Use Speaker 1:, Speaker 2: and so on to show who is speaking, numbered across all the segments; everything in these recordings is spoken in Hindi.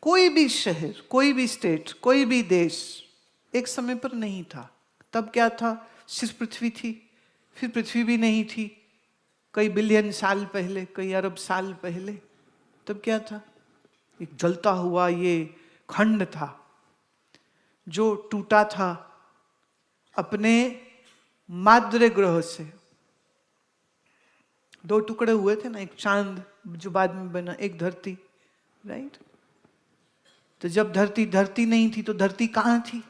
Speaker 1: कोई भी शहर, कोई भी स्टेट, कोई भी देश एक समय पर नहीं था। तब क्या था? सिर्फ पृथ्वी थी, फिर पृथ्वी भी नहीं थी, कई बिलियन साल पहले, कई अरब साल पहले। तब क्या था? एक जलता हुआ ये खंड था जो टूटा था अपने माद्र ग्रह से। दो टुकड़े हुए थे ना, एक चांद जो बाद में बना, एक धरती, राइट? तो जब धरती नहीं थी तो धरती कहां थी?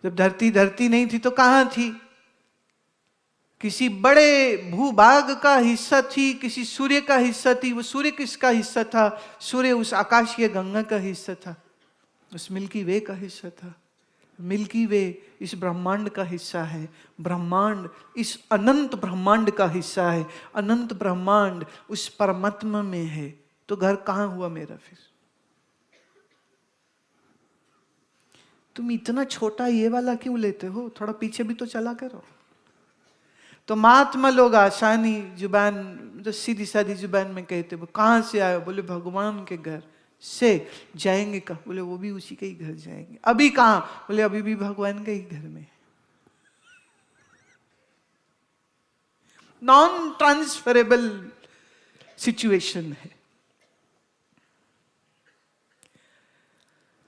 Speaker 1: जब धरती नहीं थी तो कहां थी? किसी बड़े भूभाग का हिस्सा थी, किसी सूर्य का हिस्सा थी। वो सूर्य किसका हिस्सा था? सूर्य उस आकाशीय गंगा का हिस्सा था, उस मिल्की वे का हिस्सा था। मिल्की वे इस ब्रह्मांड का हिस्सा है, ब्रह्मांड इस अनंत ब्रह्मांड का हिस्सा है, अनंत ब्रह्मांड उस परमात्मा में है। तो घर कहां हुआ मेरा फिर? तुम इतना छोटा ये वाला क्यों लेते हो? थोड़ा पीछे भी तो चला करो। तो महात्मा लोग आसानी जुबान, जो सीधी सादी जुबान में कहते, वो कहां से आए? बोले भगवान के घर से। जाएंगे कहाँ? बोले वो भी उसी के ही घर जाएंगे। अभी कहां? बोले अभी भी भगवान के ही घर में। नॉन ट्रांसफरेबल सिचुएशन है।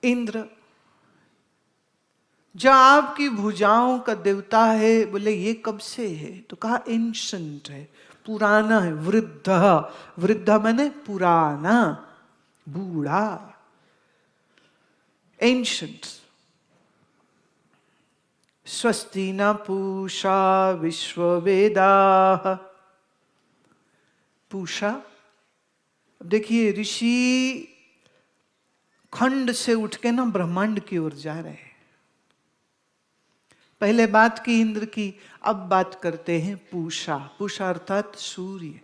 Speaker 1: इंद्र जो आपकी भुजाओं का देवता है, बोले ये कब से है? तो कहा एंशंट है, पुराना है। वृद्ध, वृद्ध माने पुराना, बूढ़ा, एंशंट। स्वस्ति न पूषा विश्ववेदाः। पूषा, अब देखिए ऋषि खंड से उठ के ना ब्रह्मांड की ओर जा रहे हैं। पहले बात की इंद्र की, अब बात करते हैं पूषा। पूषा अर्थात सूर्य।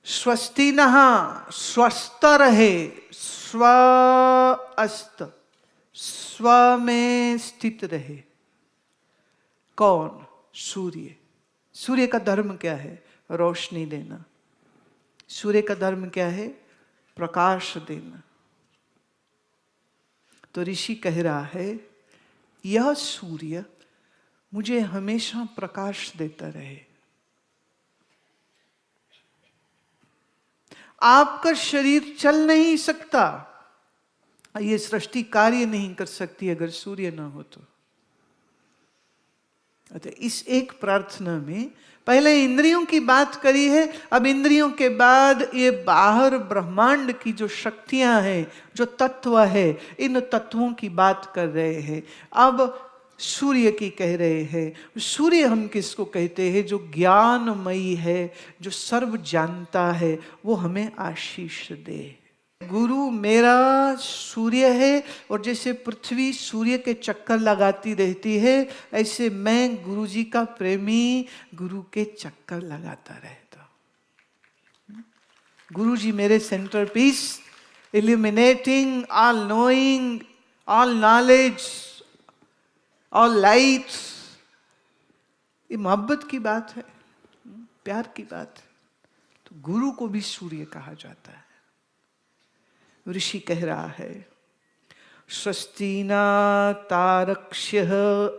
Speaker 1: स्वस्ति नहा, स्वस्थ रहे, स्व अस्त, स्व में स्थित रहे। कौन? सूर्य। सूर्य का धर्म क्या है? रोशनी देना। सूर्य का धर्म क्या है? प्रकाश देना। तो ऋषि कह रहा है यह सूर्य मुझे हमेशा प्रकाश देता रहे। आपका शरीर चल नहीं सकता, ये सृष्टि कार्य नहीं कर सकती अगर सूर्य ना हो तो। इस एक प्रार्थना में पहले इंद्रियों की बात करी है, अब इंद्रियों के बाद ये बाहर ब्रह्मांड की जो शक्तियां हैं, जो तत्व है, इन तत्वों की बात कर रहे हैं। अब सूर्य की कह रहे हैं। सूर्य हम किसको कहते हैं? जो ज्ञानमयी है, जो सर्व जानता है, वो हमें आशीष दे। गुरु मेरा सूर्य है, और जैसे पृथ्वी सूर्य के चक्कर लगाती रहती है, ऐसे मैं गुरु जी का प्रेमी गुरु के चक्कर लगाता रहता। गुरु जी मेरे centre piece, illuminating, all knowing, all knowledge, all light. ये मोहब्बत की बात है, प्यार की बात है। तो गुरु को भी सूर्य कहा जाता है। ऋषि कह रहा है स्वस्तिना तारक्ष्यः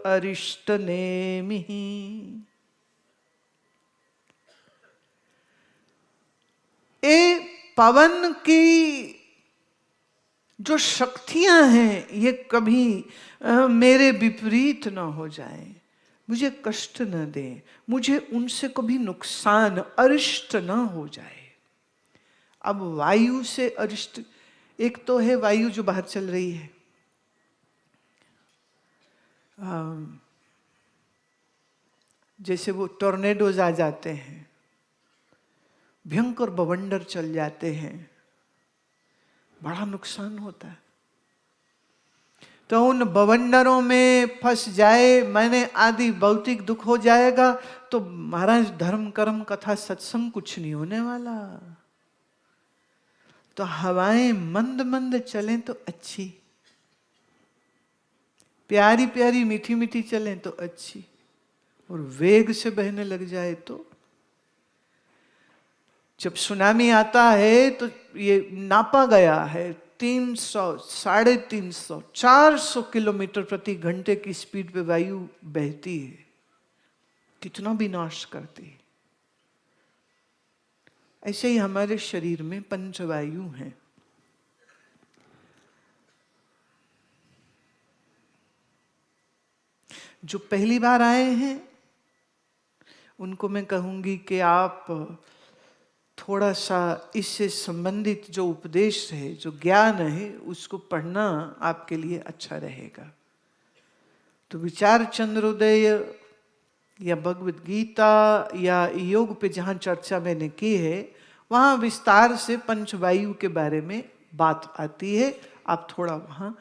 Speaker 1: अरिष्टनेमिः। ये पवन की जो शक्तियां हैं, ये कभी मेरे विपरीत न हो जाए, मुझे कष्ट न दे, मुझे उनसे कभी नुकसान, अरिष्ट न हो जाए। अब वायु से अरिष्ट, एक तो है वायु जो बाहर चल रही है, जैसे वो टॉर्नेडोज आ जाते हैं, भयंकर बवंडर चल जाते हैं, बड़ा नुकसान होता है। तो उन बवंडरों में फंस जाए, मैंने आदि भौतिक दुख हो जाएगा, तो महाराज धर्म कर्म कथा सत्संग कुछ नहीं होने वाला। तो हवाएं मंद मंद चलें तो अच्छी, प्यारी प्यारी मीठी मीठी चलें तो अच्छी, और वेग से बहने लग जाए तो जब सुनामी आता है तो ये नापा गया है 300, 350, 400 किलोमीटर प्रति घंटे की स्पीड पे वायु बहती है, कितना विनाश करती है। ऐसे ही हमारे शरीर में पंचवायु हैं। जो पहली बार आए हैं उनको मैं कहूंगी कि आप थोड़ा सा इससे संबंधित जो उपदेश है, जो ज्ञान है, उसको पढ़ना आपके लिए अच्छा रहेगा। तो विचार चंद्रोदय या भगवद गीता या योग पे जहाँ चर्चा मैंने की है, वहाँ विस्तार से पंचवायु के बारे में बात आती है। आप थोड़ा वहाँ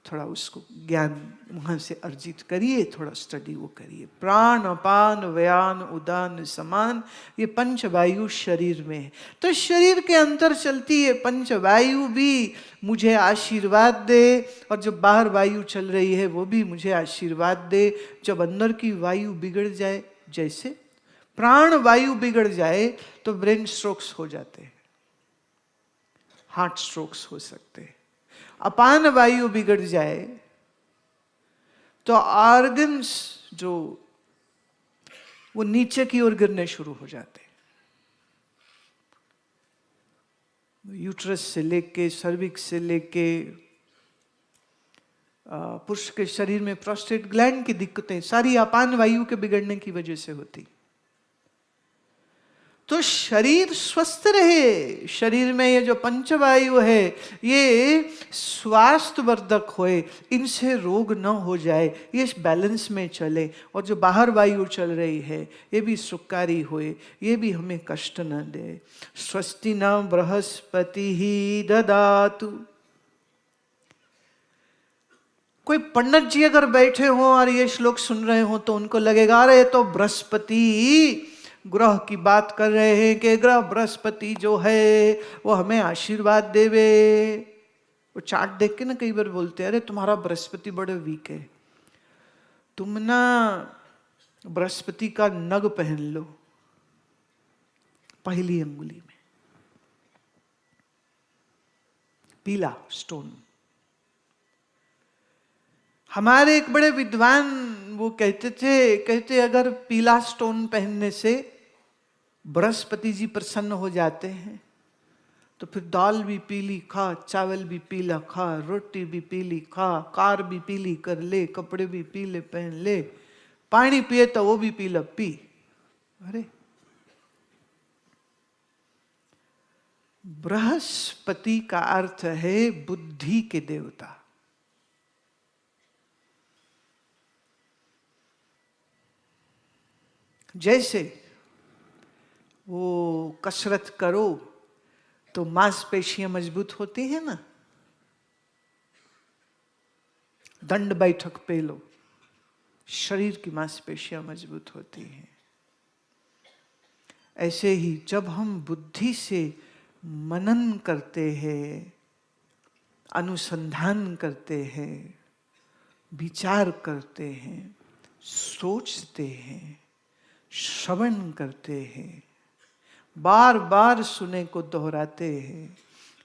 Speaker 1: थोड़ा उसको ज्ञान वहाँ से अर्जित करिए, थोड़ा स्टडी वो करिए। प्राण अपान व्यान उदान समान, ये पंचवायु शरीर में है। तो शरीर के अंदर चलती है पंचवायु भी मुझे आशीर्वाद दे, और जो बाहर वायु चल रही है वो भी मुझे आशीर्वाद दे। जब अंदर की वायु बिगड़ जाए, जैसे प्राण वायु बिगड़ जाए तो ब्रेन स्ट्रोक्स हो जाते हैं, हार्ट स्ट्रोक्स हो सकते हैं। अपान वायु बिगड़ जाए तो ऑर्गन्स जो वो नीचे की ओर गिरने शुरू हो जाते हैं। यूट्रस से लेके सर्विक्स से लेके पुरुष के शरीर में प्रोस्टेट ग्लैंड की दिक्कतें सारी अपान वायु के बिगड़ने की वजह से होती। तो शरीर स्वस्थ रहे, शरीर में ये जो पंचवायु है ये स्वास्थ्यवर्धक होए, इनसे रोग न हो जाए, ये बैलेंस में चले, और जो बाहर वायु चल रही है ये भी सुखकारी होए, ये भी हमें कष्ट न दे। स्वस्ति न बृहस्पति ही ददातु। कोई पंडित जी अगर बैठे हो और ये श्लोक सुन रहे हो तो उनको लगेगा अरे तो बृहस्पति ग्रह की बात कर रहे हैं कि ग्रह बृहस्पति जो है वो हमें आशीर्वाद देवे। वो चार्ट देख के ना कई बार बोलते हैं अरे तुम्हारा बृहस्पति बड़े वीक है, तुम ना बृहस्पति का नग पहन लो पहली अंगुली में, पीला स्टोन। हमारे एक बड़े विद्वान वो कहते अगर पीला स्टोन पहनने से बृहस्पति जी प्रसन्न हो जाते हैं तो फिर दाल भी पीली खा, चावल भी पीला खा, रोटी भी पीली खा, कार भी पीली कर ले, कपड़े भी पीले पहन ले, पानी पिए तो वो भी पीला पी। अरे बृहस्पति का अर्थ है बुद्धि के देवता। जैसे वो कसरत करो तो मांसपेशियां मजबूत होती है ना, दंड बैठक पे लो, शरीर की मांसपेशियां मजबूत होती हैं। ऐसे ही जब हम बुद्धि से मनन करते हैं, अनुसंधान करते हैं, विचार करते हैं, सोचते हैं, श्रवण करते हैं, बार बार सुने को दोहराते हैं,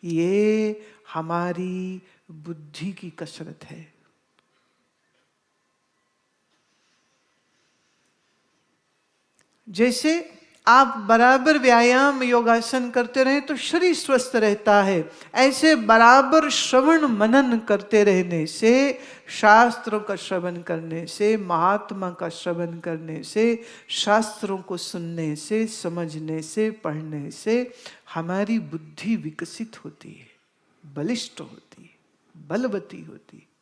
Speaker 1: ये हमारी बुद्धि की कसरत है। जैसे आप बराबर व्यायाम योगासन करते रहे तो शरीर स्वस्थ रहता है, ऐसे बराबर श्रवण मनन करते रहने से, शास्त्रों का श्रवण करने से, महात्मा का श्रवण करने से, शास्त्रों को सुनने से, समझने से, पढ़ने से हमारी बुद्धि विकसित होती है, बलिष्ठ होती है, बलवती होती है।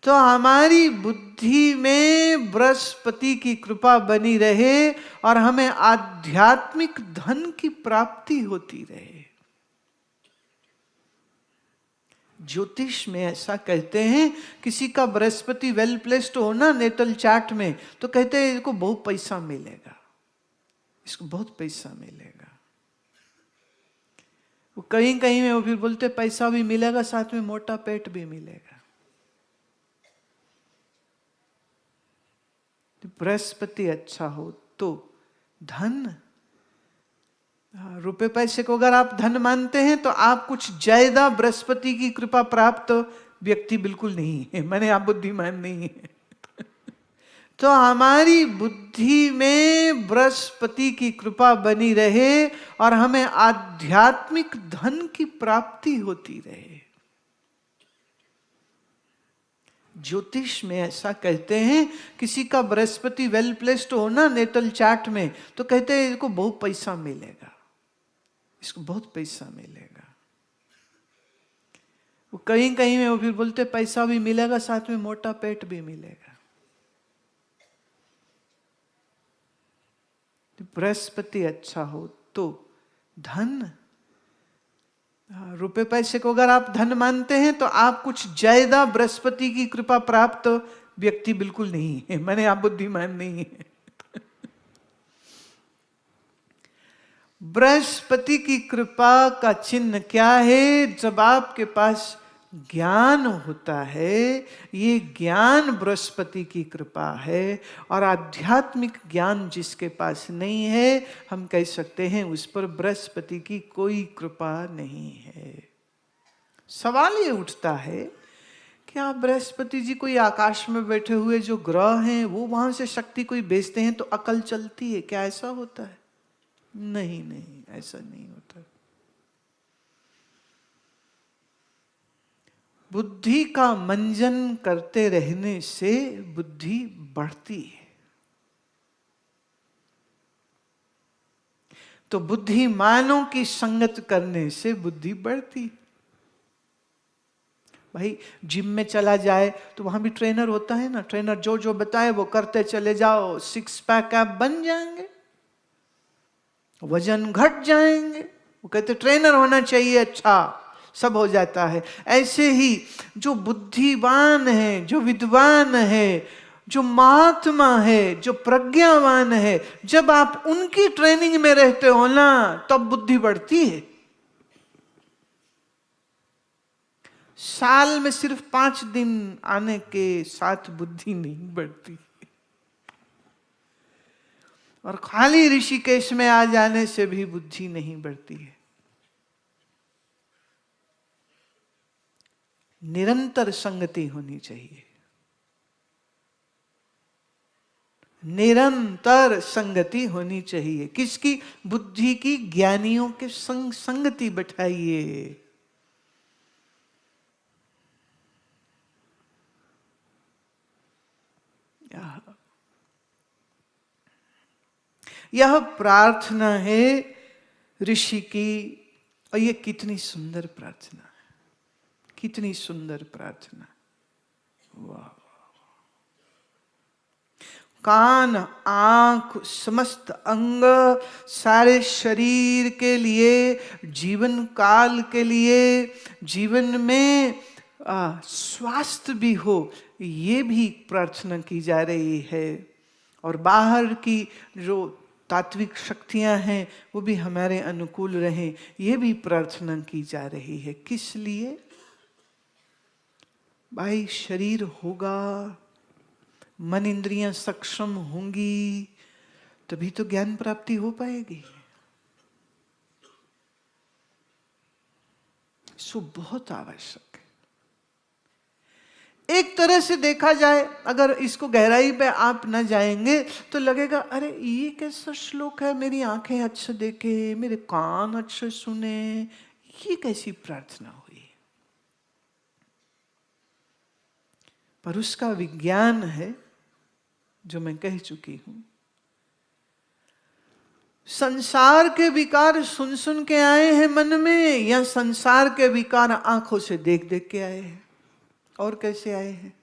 Speaker 1: तो हमारी बुद्धि में बृहस्पति की कृपा बनी रहे और हमें आध्यात्मिक धन की प्राप्ति होती रहे। ज्योतिष में ऐसा कहते हैं, किसी का बृहस्पति वेल प्लेस्ड हो ना नेटल चार्ट में तो कहते हैं इसको बहुत पैसा मिलेगा, इसको बहुत पैसा मिलेगा। वो कहीं कहीं में वो फिर बोलते पैसा भी मिलेगा साथ में मोटा पेट भी मिलेगा। तो बृहस्पति अच्छा हो तो धन, रुपए पैसे को अगर आप धन मानते हैं तो आप कुछ ज्यादा बृहस्पति की कृपा प्राप्त व्यक्ति बिल्कुल नहीं है, माने आप बुद्धिमान नहीं है। तो हमारी बुद्धि में बृहस्पति की कृपा बनी रहे और हमें आध्यात्मिक धन की प्राप्ति होती रहे। ज्योतिष में ऐसा कहते हैं, किसी का बृहस्पति वेल प्लेस्ड हो ना नेटल चार्ट में, तो कहते हैं इसको बहुत पैसा मिलेगा, इसको बहुत पैसा मिलेगा। वो कहीं कहीं में वो फिर बोलते पैसा भी मिलेगा साथ में मोटा पेट भी मिलेगा। बृहस्पति अच्छा हो तो धन, रुपए पैसे को अगर आप धन मानते हैं तो आप कुछ ज्यादा बृहस्पति की कृपा प्राप्त व्यक्ति बिल्कुल नहीं है, माने आप बुद्धिमान नहीं है। बृहस्पति की कृपा का चिन्ह क्या है? जब आपके पास ज्ञान होता है, ये ज्ञान बृहस्पति की कृपा है। और आध्यात्मिक ज्ञान जिसके पास नहीं है, हम कह सकते हैं उस पर बृहस्पति की कोई कृपा नहीं है। सवाल ये उठता है कि आप बृहस्पति जी कोई आकाश में बैठे हुए जो ग्रह हैं वो वहां से शक्ति कोई भेजते हैं तो अकल चलती है, क्या ऐसा होता है? नहीं नहीं, ऐसा नहीं होता। बुद्धि का मंजन करते रहने से बुद्धि बढ़ती है। तो बुद्धिमानों की संगत करने से बुद्धि बढ़ती। भाई जिम में चला जाए तो वहां भी ट्रेनर होता है ना, ट्रेनर जो जो बताए वो करते चले जाओ, 6 पैक आप बन जाएंगे, वजन घट जाएंगे। वो कहते ट्रेनर होना चाहिए, अच्छा सब हो जाता है। ऐसे ही जो बुद्धिवान है, जो विद्वान है, जो महात्मा है, जो प्रज्ञावान है, जब आप उनकी ट्रेनिंग में रहते हो ना तब बुद्धि बढ़ती है। साल में सिर्फ 5 दिन आने के साथ बुद्धि नहीं बढ़ती, और खाली ऋषिकेश में आ जाने से भी बुद्धि नहीं बढ़ती है। निरंतर संगति होनी चाहिए, निरंतर संगति होनी चाहिए। किसकी? बुद्धि की, ज्ञानियों के संग संगति बैठाइए। यह प्रार्थना है ऋषि की, और ये कितनी सुंदर प्रार्थना है, कितनी सुंदर प्रार्थना। वाह! कान, आंख, समस्त अंग, सारे शरीर के लिए, जीवन काल के लिए, जीवन में स्वास्थ्य भी हो, ये भी प्रार्थना की जा रही है। और बाहर की जो तात्विक शक्तियां हैं वो भी हमारे अनुकूल रहें, ये भी प्रार्थना की जा रही है। किस लिए? भाई शरीर होगा, मन इंद्रियां सक्षम होंगी, तभी तो ज्ञान प्राप्ति हो पाएगी। सो बहुत आवश्यक है। एक तरह से देखा जाए, अगर इसको गहराई पे आप न जाएंगे तो लगेगा अरे ये कैसा श्लोक है, मेरी आंखें अच्छे देखे, मेरे कान अच्छे सुने, ये कैसी प्रार्थना हुई। पर उसका विज्ञान है जो मैं कह चुकी हूं। संसार के विकार सुन सुन के आए हैं मन में, या संसार के विकार आंखों से देख देख के आए हैं? और कैसे आए हैं?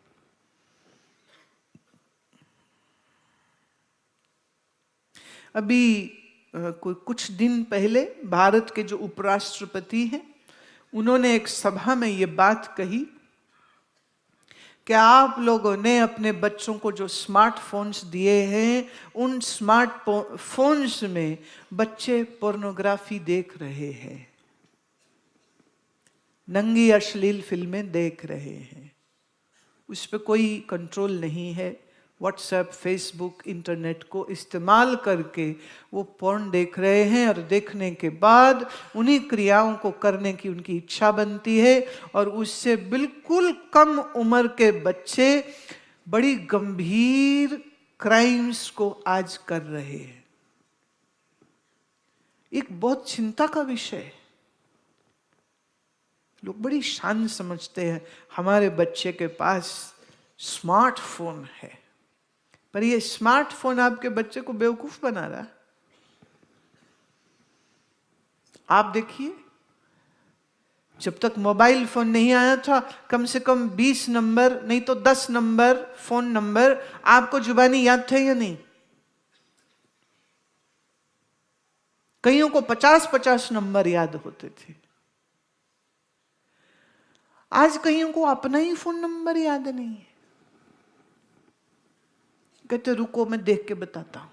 Speaker 1: अभी कुछ दिन पहले भारत के जो उपराष्ट्रपति हैं, उन्होंने एक सभा में ये बात कही कि आप लोगों ने अपने बच्चों को जो स्मार्टफोन्स दिए हैं, उन स्मार्टफोन्स में बच्चे पोर्नोग्राफी देख रहे हैं, नंगी अश्लील फिल्में देख रहे हैं। उस पर कोई कंट्रोल नहीं है, व्हाट्सएप, फेसबुक, इंटरनेट को इस्तेमाल करके वो पोर्न देख रहे हैं, और देखने के बाद उन्हीं क्रियाओं को करने की उनकी इच्छा बनती है, और उससे बिल्कुल कम उम्र के बच्चे बड़ी गंभीर क्राइम्स को आज कर रहे हैं। एक बहुत चिंता का विषय है। लोग बड़ी शान समझते हैं हमारे बच्चे के पास स्मार्टफोन है, पर ये स्मार्टफोन आपके बच्चे को बेवकूफ बना रहा है। आप देखिए, जब तक मोबाइल फोन नहीं आया था, कम से कम 20 नंबर नहीं तो 10 नंबर फोन नंबर आपको जुबानी याद थे या नहीं? कईयों को 50-50 नंबर याद होते थे। आज कईयों को अपना ही फोन नंबर याद नहीं है। कहते रुको मैं देख के बताता हूं।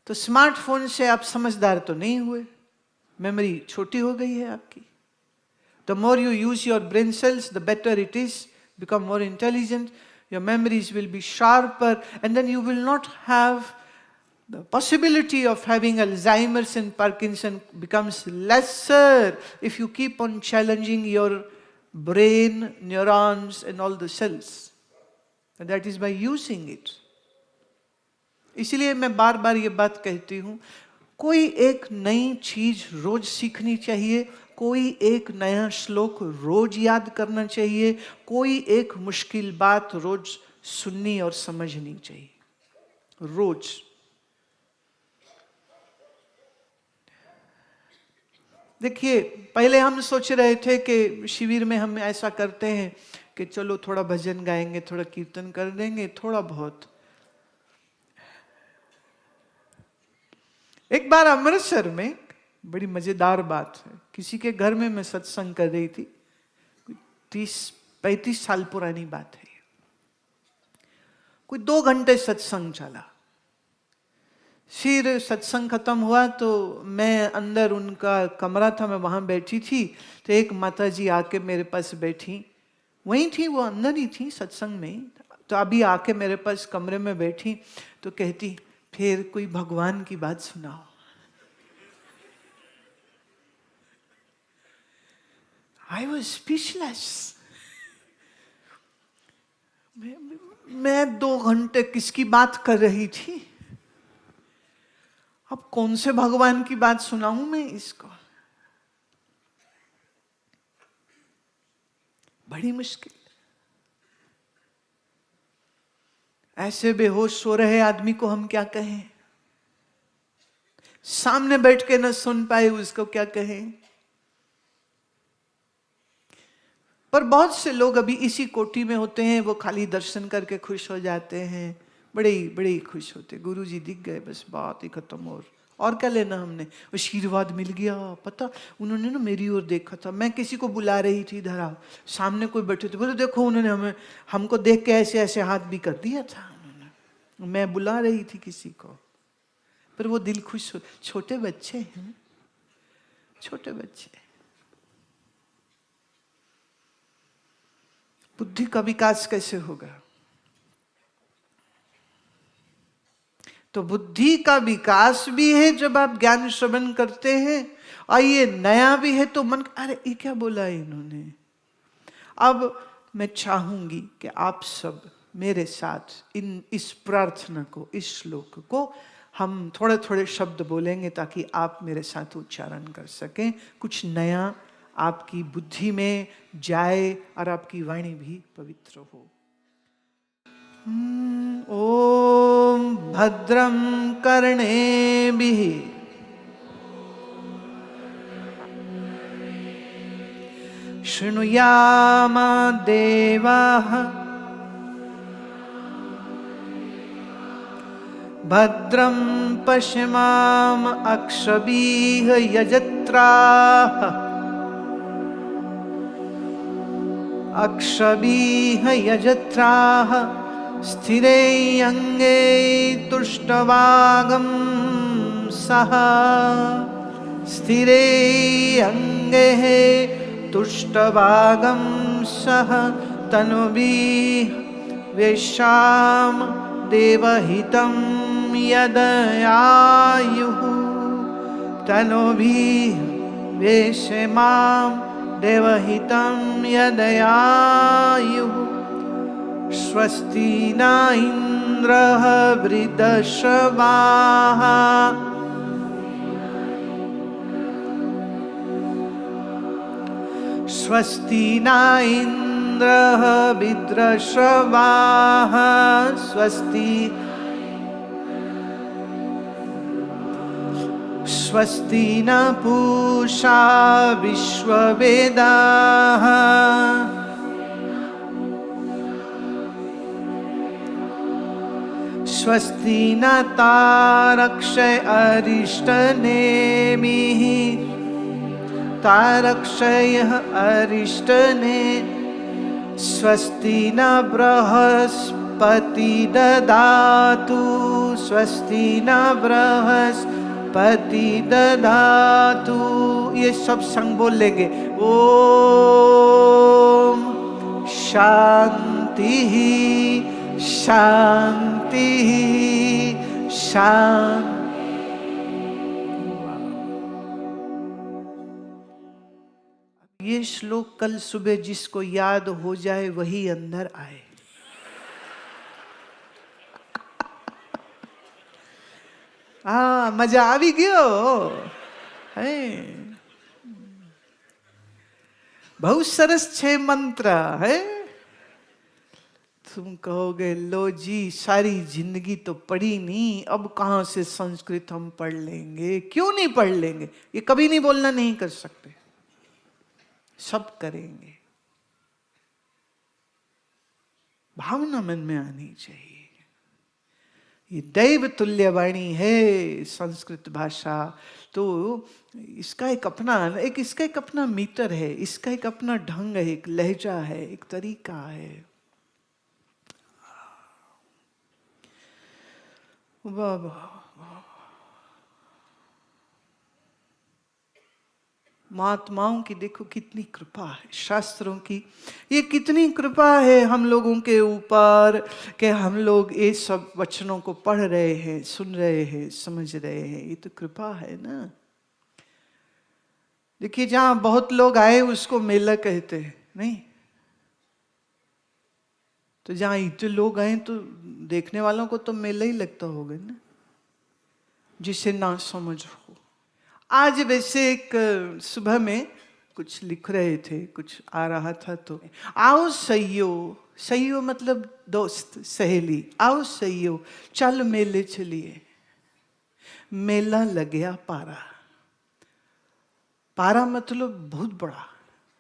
Speaker 1: तो स्मार्टफोन से आप समझदार तो नहीं हुए, मेमोरी छोटी हो गई है आपकी। The more you use your brain cells, the better it is, become more intelligent, your memories will be sharper, and then you will not have the possibility of having Alzheimer's and Parkinson becomes lesser if you keep on challenging your brain, neurons and all the cells, and that is by using it. इसलिए मैं बार बार ये बात कहती हूँ, कोई एक नई चीज रोज सीखनी चाहिए, कोई एक नया श्लोक रोज याद करना चाहिए, कोई एक मुश्किल बात रोज सुननी और समझनी चाहिए, रोज। देखिए, पहले हम सोच रहे थे कि शिविर में हम ऐसा करते हैं कि चलो थोड़ा भजन गाएंगे, थोड़ा कीर्तन कर देंगे, थोड़ा बहुत। एक बार अमृतसर में बड़ी मजेदार बात है, किसी के घर में मैं सत्संग कर रही थी, 30-35 साल पुरानी बात है। कोई 2 घंटे सत्संग चला, फिर सत्संग खत्म हुआ तो मैं अंदर, उनका कमरा था, मैं वहां बैठी थी, तो एक माता जी आके मेरे पास बैठी, वहीं थी, वो अंदर ही थी सत्संग में, तो अभी आके मेरे पास कमरे में बैठी तो कहती फिर कोई भगवान की बात सुनाओ। I was speechless. मैं 2 घंटे किसकी बात कर रही थी, अब कौन से भगवान की बात सुनाऊं मैं इसको? बड़ी मुश्किल। ऐसे बेहोश सो रहे आदमी को हम क्या कहें? सामने बैठ के न सुन पाए उसको क्या कहें? पर बहुत से लोग अभी इसी कोटि में होते हैं, वो खाली दर्शन करके खुश हो जाते हैं, बड़े ही खुश होते, गुरु जी दिख गए, बस बात ही खत्म। और क्या लेना हमने, आशीर्वाद मिल गया। पता उन्होंने ना मेरी ओर देखा था, मैं किसी को बुला रही थी, इधर आओ, सामने कोई बैठे थे, बोले देखो उन्होंने हमको देख के ऐसे ऐसे हाथ भी कर दिया था उन्होंने, मैं बुला रही थी किसी को, पर वो दिल खुश हो। छोटे बच्चे हैं, छोटे बच्चे। बुद्धि का विकास कैसे होगा? तो बुद्धि का विकास भी है जब आप ज्ञान श्रवण करते हैं, और ये नया भी है तो मन, अरे ये क्या बोला इन्होंने। अब मैं चाहूंगी कि आप सब मेरे साथ इस प्रार्थना को, इस श्लोक को हम थोड़े थोड़े शब्द बोलेंगे ताकि आप मेरे साथ उच्चारण कर सकें, कुछ नया आपकी बुद्धि में जाए और आपकी वाणी भी पवित्र हो। ओम भद्रं कर्णेभिः शृणुयाम देवाः भद्रं पश्येमाम अक्षभिः यजत्राः अक्षभिः यजत्राः स्थिरैरङ्गे तुष्टवागं सः स्थिरैरङ्गे तुष्टवागं सः तनुभिः वेश्याम देवहितं यदयायुः तनुभिः वेश्याम देवहितं यदयायुः स्वस्ति न इन्द्रः वृद्धश्रवाः स्वस्ति न इन्द्रः वृद्धश्रवाः स्वस्ति न पूषा विश्ववेदाः स्वस्ति न तारक्षय अरिष्टनेमिः तारक्षयः अरिष्टने स्वस्ति न बृहस्पति ददातु स्वस्ति न बृहस्पति ददातु। ये सब संग बोल लेंगे। ओम शांति शांति शांति। ये श्लोक कल सुबह जिसको याद हो जाए वही अंदर आए। मजा આવી ગયો है। बहुत सरस छे मंत्र है। तुम कहोगे लो जी सारी जिंदगी तो पढ़ी नहीं, अब कहां से संस्कृत हम पढ़ लेंगे। क्यों नहीं पढ़ लेंगे? ये कभी नहीं बोलना नहीं कर सकते, सब करेंगे। भावना मन में आनी चाहिए। ये दैव तुल्य वाणी है संस्कृत भाषा। तो इसका एक अपना मीटर है, इसका एक अपना ढंग है, एक लहजा है, एक तरीका है। वाह वाह। महात्माओं की देखो कितनी कृपा है, शास्त्रों की ये कितनी कृपा है हम लोगों के ऊपर कि हम लोग ये सब वचनों को पढ़ रहे हैं, सुन रहे हैं, समझ रहे हैं। ये तो कृपा है ना। देखिए जहां बहुत लोग आए उसको मेला कहते हैं, नहीं तो जहां इतने लोग आए तो देखने वालों को तो मेला ही लगता होगा ना, जिसे ना समझ हो। आज वैसे एक सुबह में कुछ लिख रहे थे, कुछ आ रहा था तो आओ सहियो, सहियो मतलब दोस्त सहेली, आओ सहियो चल मेले चलिए। मेला लग गया पारा, पारा मतलब बहुत बड़ा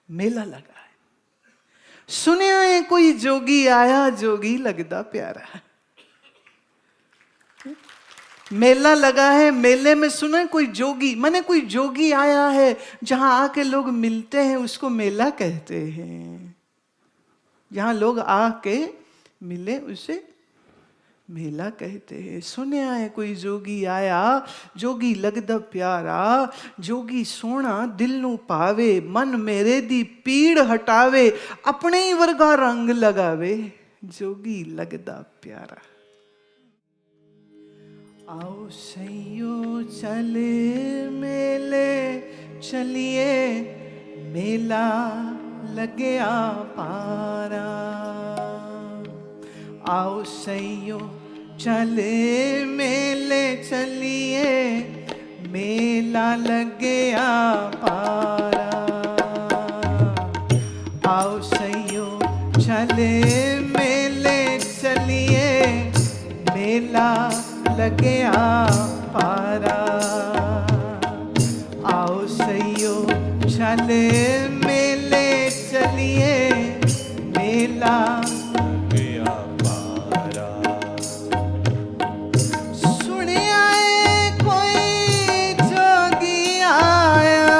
Speaker 1: मेला लगा है। सुनिया है कोई जोगी आया, जोगी लगदा प्यारा। मेला लगा है, मेले में सुना कोई जोगी, माने कोई जोगी आया है। जहां आके लोग मिलते हैं उसको मेला कहते हैं। जहां लोग आके मिले उसे मेला कहते हैं। सुने आए कोई जोगी आया, जोगी लगदा प्यारा। जोगी सोना दिल नू पावे, मन मेरे दी पीड़ हटावे, अपने ही वर्गा रंग लगावे, जोगी लगदा प्यारा। आओ सैयो चले मेले चलिए, मेला लगे पारा। आओ सैयो चले मेले चलिए, मेला लगे पारा। आओ सैयो चले मेले चलिए, मेला लगे पारा। आओ सैयो चले मेले चलिए, मेला लगे पारा। सुने आए कोई जोगी आया,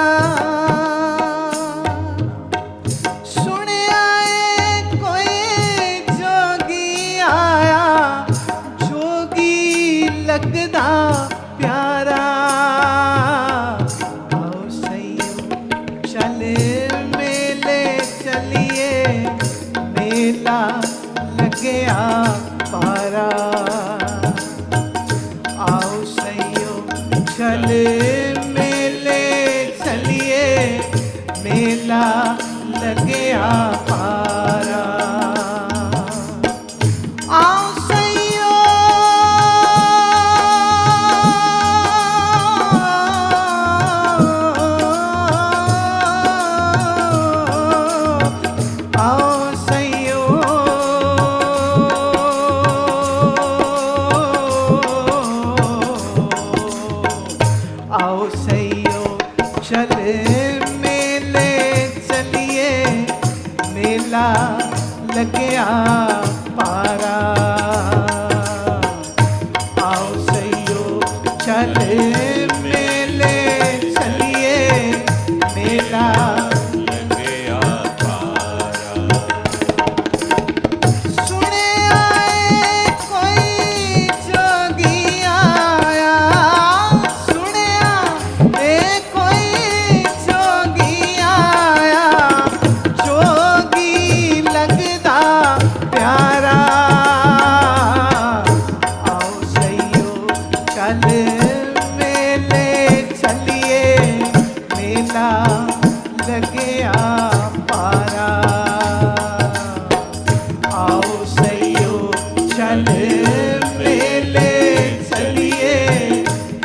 Speaker 1: सुने आए कोई जोगी आया, जोगी लगदा प्यारा। आओ सैयो चले मेले चलिए, मेला लगया पारा। आओ सैयो चल मेले चलिए, मेला लगया पारा। आओ सैयो आओ सैयो चल मेले चलिए, मेला लगया पारा। आओ सैयो चल मेले चलिए, मेला लगया पारा। सुने आए कोई जोगी आया, सुने आए कोई जोगी आया, जोगी लगदा प्यारा। आओ सैयो चल मेले चलिए, मेला लगया पारा। आओ सैयो चल मेले चलिए,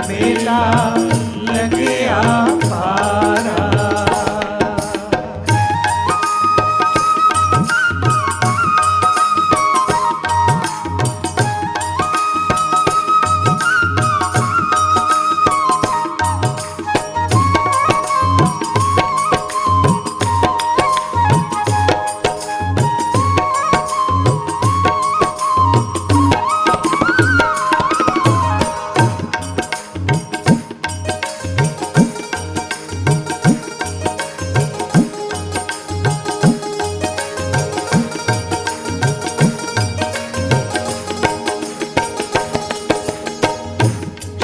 Speaker 1: मेला लगया पारा।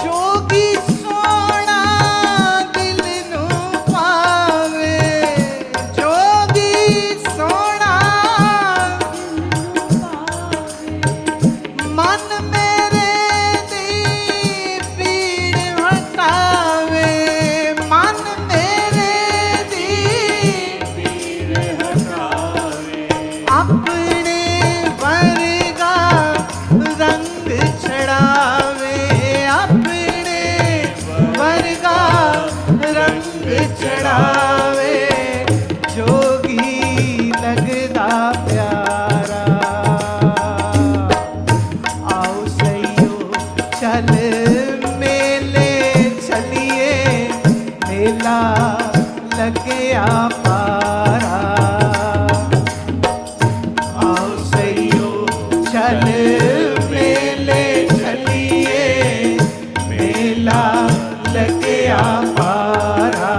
Speaker 1: जोगी सोना दिल नू पावे, जोगी सोना मन मेरे दी पीड़ हटावे, मन मेरे दी पीड़ हटावे। अपने वर्गा रंग चढ़ावे, अपने वर्गा रंग चढ़ावे, जोगी लगदा प्यारा। आओ सैयो चल मेले चलिए, मेला लगया पारा। आओ सैयो चल मेले चलिए, मेला लगया पारा।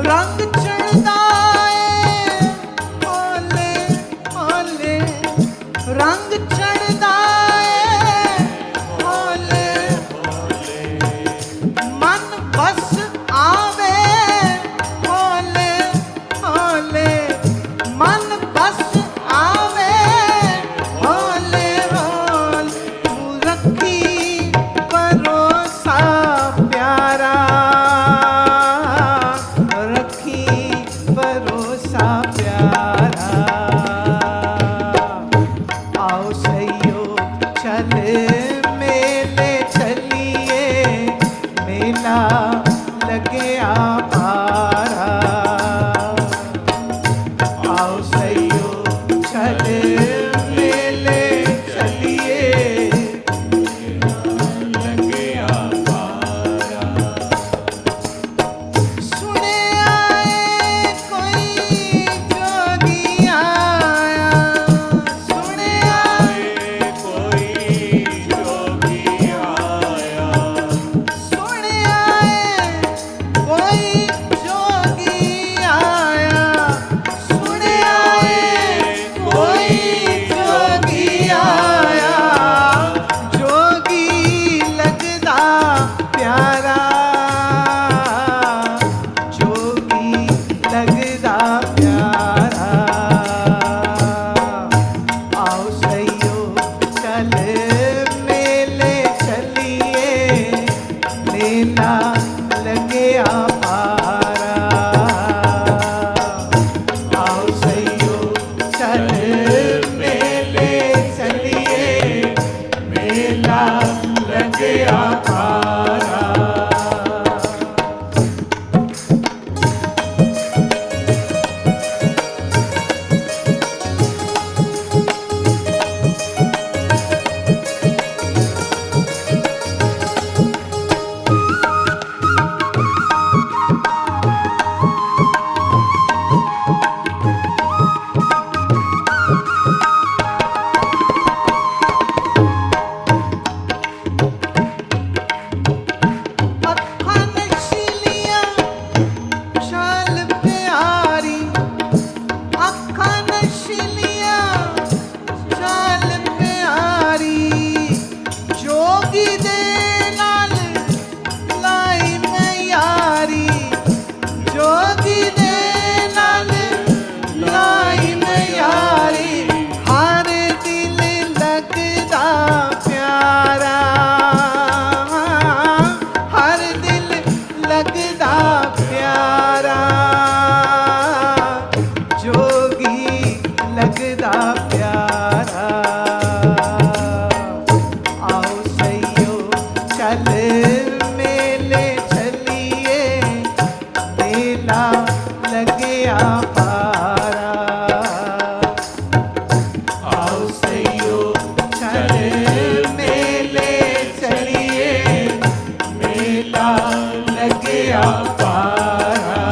Speaker 1: रंग चढ़दा है ओले ओले, रंग चढ़दा है ओले ओले, मन बस आवे ओले ओले, मन बस आवे ओले ओले। तू रखी भरोसा प्यारा, रखी भरोसा प्यारा। आओ सैयो चल मेले चलिए, मेला लगया पारा। आओ सैयो चल मेले चलिए, मेला लगया पारा। सुने आए कोई जोगी आया, सुने आए कोई सैयो चल मेले चलिए, मेला लग गया पारा।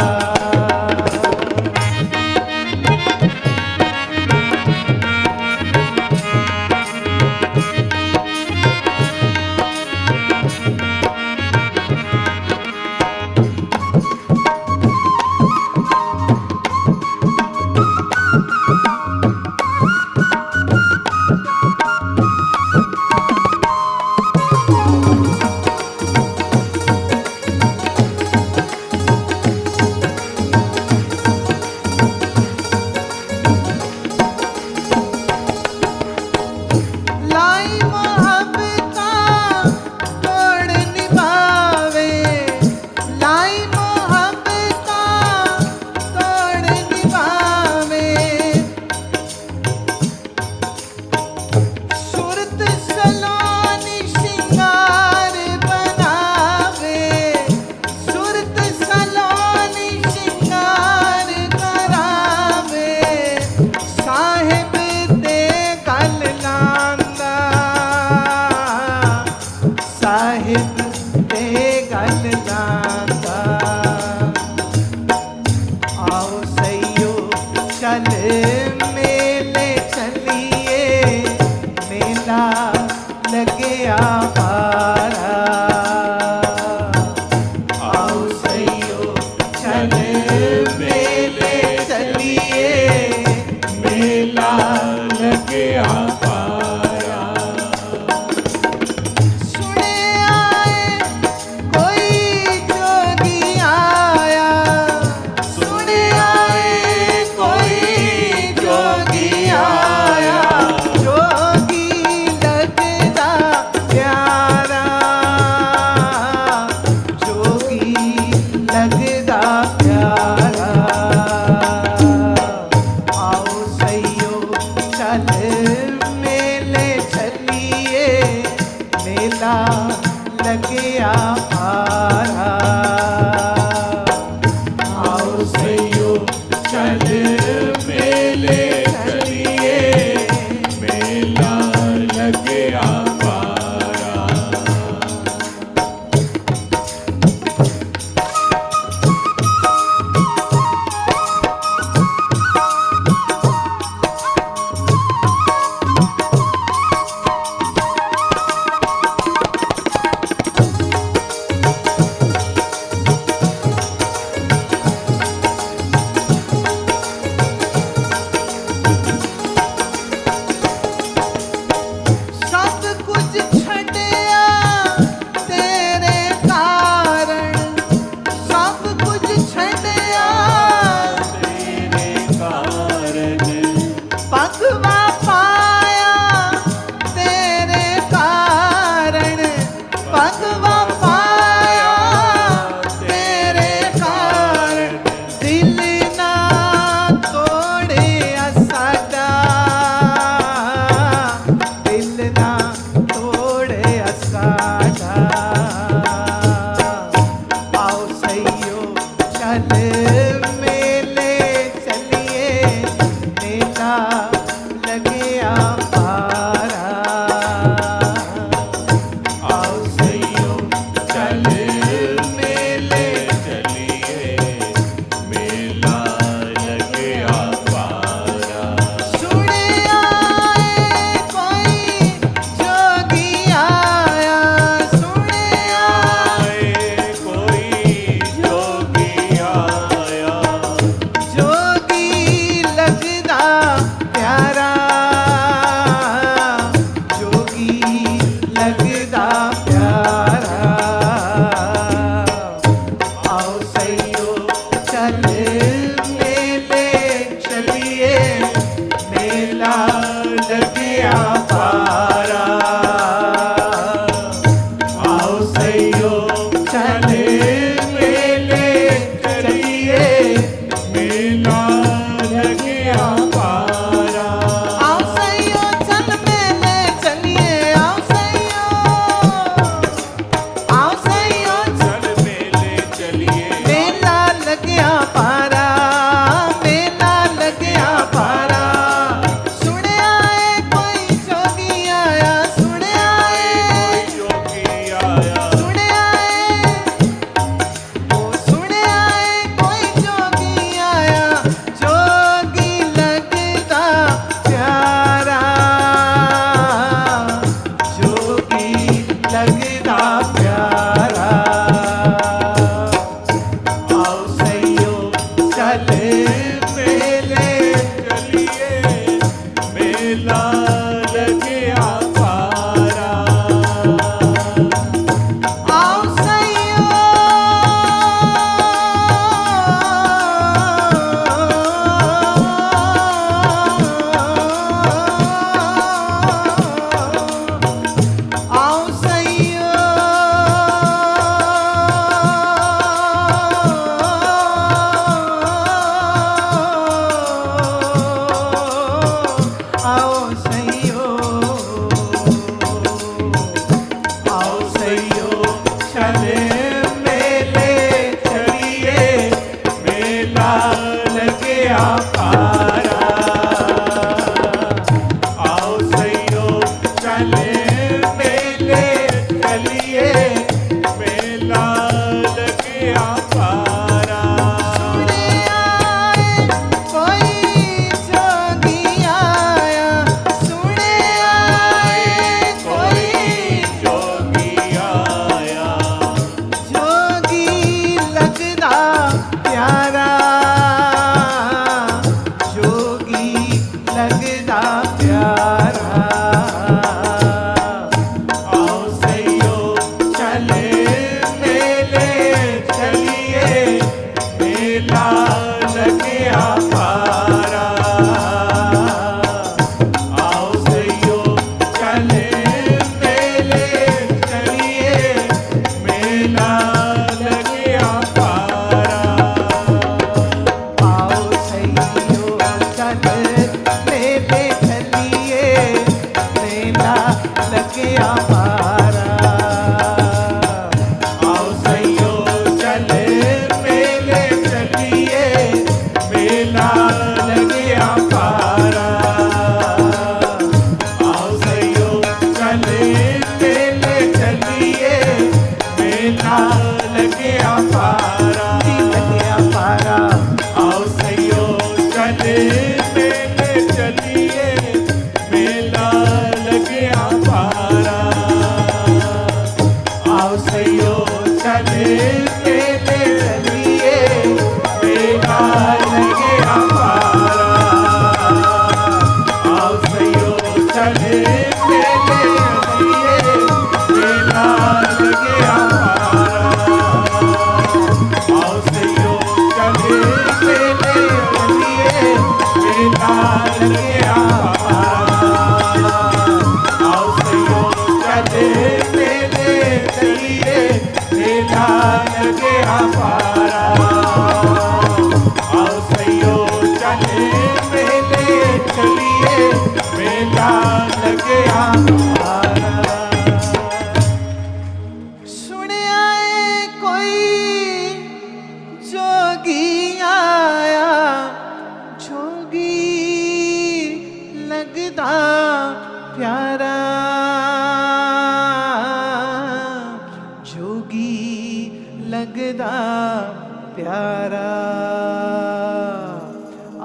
Speaker 1: प्यारा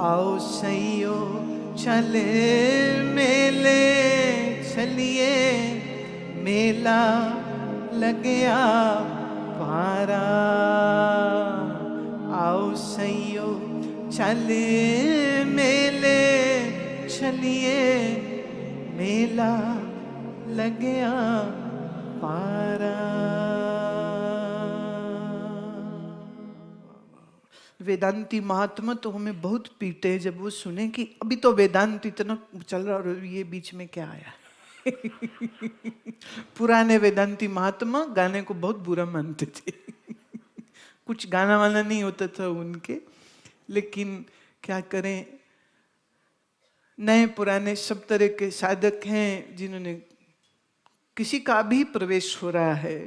Speaker 1: आओ सैयो चले मेले चलिए मेला लगे पारा आओ सैयो चले मेले चलिए मेला लगे पारा। वेदांती महात्मा तो हमें बहुत पीटे जब वो सुने कि अभी तो वेदांत इतना चल रहा और ये बीच में क्या आया। पुराने वेदांती महात्मा गाने को बहुत बुरा मानते थे। कुछ गाना वाला नहीं होता था उनके, लेकिन क्या करें, नए पुराने सब तरह के साधक हैं जिन्होंने किसी का भी प्रवेश हो रहा है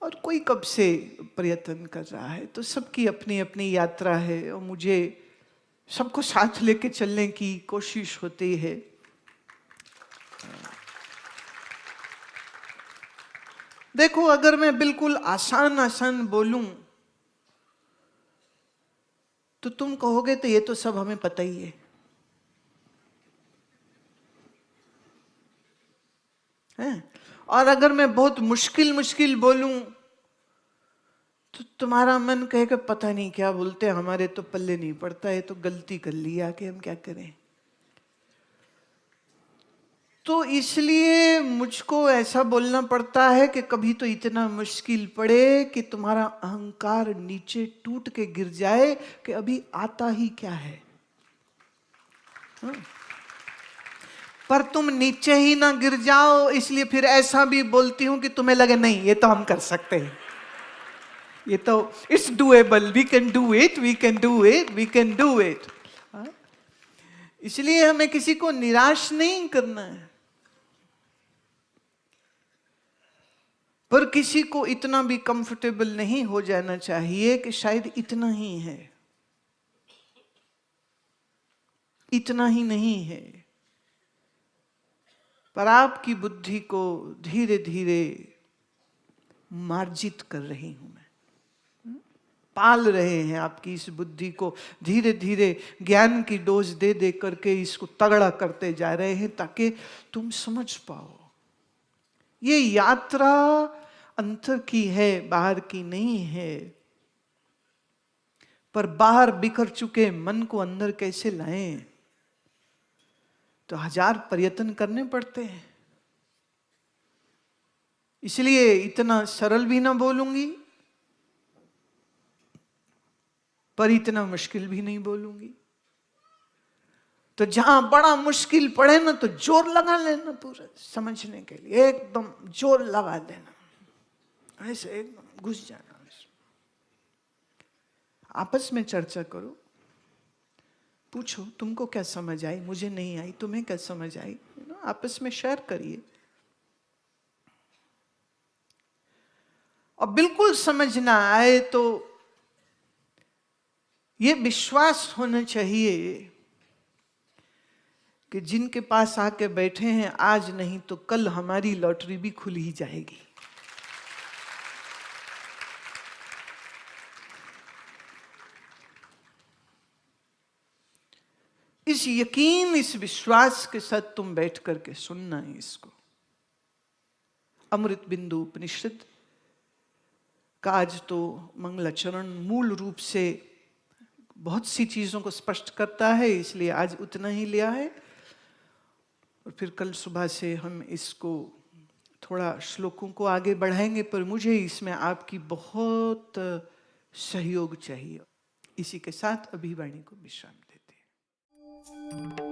Speaker 1: और कोई कब से प्रयत्न कर रहा है, तो सबकी अपनी अपनी यात्रा है और मुझे सबको साथ लेके चलने की कोशिश होती है। देखो, अगर मैं बिल्कुल आसान आसान बोलूं तो तुम कहोगे तो ये तो सब हमें पता ही है। और अगर मैं बहुत मुश्किल मुश्किल बोलूं तो तुम्हारा मन कहेगा पता नहीं क्या बोलते, हमारे तो पल्ले नहीं पड़ता है, तो गलती कर लिया कि हम क्या करें। तो इसलिए मुझको ऐसा बोलना पड़ता है कि कभी तो इतना मुश्किल पड़े कि तुम्हारा अहंकार नीचे टूट के गिर जाए कि अभी आता ही क्या है। पर तुम नीचे ही ना गिर जाओ, इसलिए फिर ऐसा भी बोलती हूं कि तुम्हें लगे नहीं ये तो हम कर सकते हैं, ये तो it's doable, we can do it, we can do it, we can do it. इसलिए हमें किसी को निराश नहीं करना है, पर किसी को इतना भी कंफर्टेबल नहीं हो जाना चाहिए कि शायद इतना ही है, इतना ही नहीं है। पर आपकी बुद्धि को धीरे धीरे मार्जित कर रही हूं मैं, पाल रहे हैं आपकी इस बुद्धि को, धीरे धीरे ज्ञान की डोज दे दे करके इसको तगड़ा करते जा रहे हैं ताकि तुम समझ पाओ। ये यात्रा अंतर की है, बाहर की नहीं है। पर बाहर बिखर चुके मन को अंदर कैसे लाएं, तो 1000 प्रयत्न करने पड़ते हैं। इसलिए इतना सरल भी ना बोलूंगी, पर इतना मुश्किल भी नहीं बोलूंगी। तो जहां बड़ा मुश्किल पड़े ना तो जोर लगा लेना, पूरा समझने के लिए एकदम जोर लगा देना, ऐसे एकदम घुस जाना। आपस में चर्चा करो, पूछो तुमको क्या समझ आई, मुझे नहीं आई, तुम्हें क्या समझ आई, आपस में शेयर करिए। और बिल्कुल समझ ना आए तो ये विश्वास होना चाहिए कि जिनके पास आके बैठे हैं आज नहीं तो कल हमारी लॉटरी भी खुल ही जाएगी। इस यकीन, इस विश्वास के साथ तुम बैठ करके सुनना है इसको। अमृत बिंदु उपनिषद का आज तो मंगलाचरण मूल रूप से बहुत सी चीजों को स्पष्ट करता है, इसलिए आज उतना ही लिया है। और फिर कल सुबह से हम इसको थोड़ा श्लोकों को आगे बढ़ाएंगे, पर मुझे इसमें आपकी बहुत सहयोग चाहिए। इसी के साथ अभी वाणी को विश्राम देते हैं।